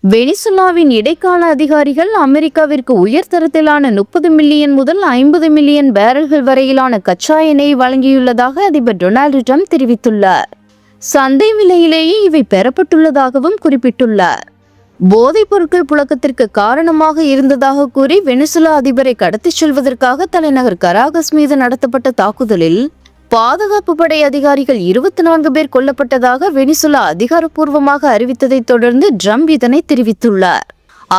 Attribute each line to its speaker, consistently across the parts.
Speaker 1: வெனிசுலாவின் இடைக்கால அதிகாரிகள் அமெரிக்காவிற்கு உயர்தரத்திலான 30 மில்லியன் முதல் 50 மில்லியன் பேரல்கள் வரையிலான கச்சா எண்ணெயை வழங்கியுள்ளதாக அதிபர் டொனால்டு ட்ரம்ப் தெரிவித்துள்ளார். சந்தை விலையிலேயே இவை பெறப்பட்டுள்ளதாகவும் குறிப்பிட்டுள்ளார். போதைப் பொருட்கள் புழக்கத்திற்கு காரணமாக இருந்ததாக கூறி வெனிசுலா அதிபரை கடத்திச் செல்வதற்காக தலைநகர் கராகஸ் மீது நடத்தப்பட்ட தாக்குதலில் பாதுகாப்பு படை அதிகாரிகள் 24 பேர் கொல்லப்பட்டதாக வெனிசுலா அதிகாரப்பூர்வமாக அறிவித்ததை தொடர்ந்து ட்ரம்ப் இதனை தெரிவித்துள்ளார்.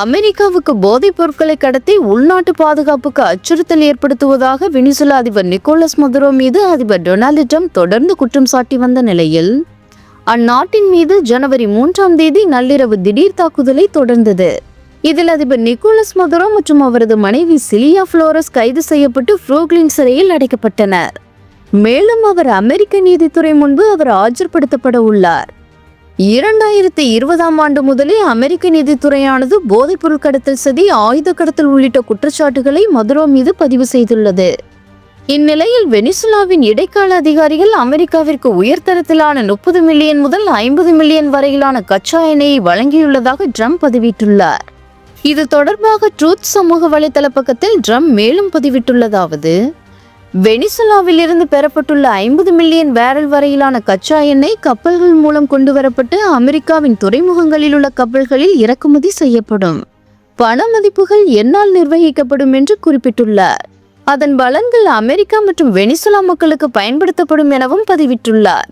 Speaker 1: அமெரிக்காவுக்கு போதைப் பொருட்களை கடத்தி உள்நாட்டு பாதுகாப்புக்கு அச்சுறுத்தல் ஏற்படுத்துவதாக வெனிசுலா அதிபர் நிக்கோலஸ் மதுரோ மீது அதிபர் டொனால்டு ட்ரம்ப் தொடர்ந்து குற்றம் சாட்டி வந்த நிலையில் அந்நாட்டின் மீது ஜனவரி 3ஆம் தேதி நள்ளிரவு திடீர் தாக்குதலை தொடர்ந்தது. இதில் அதிபர் நிக்கோலஸ் மதுரோ மற்றும் அவரது மனைவி சிலியா புளோரஸ் கைது செய்யப்பட்டு புரூக்ளின் சிறையில் அடைக்கப்பட்டனர். மேலும் அவர் அமெரிக்க நீதித்துறை முன்பு அவர் ஆஜர்படுத்தப்பட உள்ளார். 2020ஆம் ஆண்டு முதலே அமெரிக்க நீதித்துறையானது போதைப்பொருள் கடத்தல், சதி, ஆயுத கடத்தல் உள்ளிட்ட குற்றச்சாட்டுகளை மதுரோ மீது பதிவு செய்துள்ளது. இந்நிலையில் வெனிசுலாவின் இடைக்கால அதிகாரிகள் அமெரிக்காவிற்கு உயர்தரத்திலான 30 மில்லியன் முதல் 50 மில்லியன் வரையிலான கச்சா எண்ணெயை வழங்கியுள்ளதாக ட்ரம்ப் பதிவிட்டுள்ளார். இது தொடர்பாக ட்ரூத் சமூக வலைதள பக்கத்தில் ட்ரம்ப் மேலும் பதிவிட்டுள்ளதாவது: வெனிசுலாவில் இருந்து பெறப்பட்டுள்ள 50 மில்லியன் பேரல் வரையிலான கச்சா எண்ணெய் கப்பல்கள் மூலம் கொண்டு வரப்பட்டு அமெரிக்காவின் துறைமுகங்களில் உள்ள கப்பல்களில் இறக்குமதி செய்யப்படும். பண மதிப்புகள் என்னால் நிர்வகிக்கப்படும் என்று குறிப்பிட்டுள்ளார். அதன் பலன்கள் அமெரிக்கா மற்றும் வெனிசுலா மக்களுக்கு பயன்படுத்தப்படும் எனவும் பதிவிட்டுள்ளார்.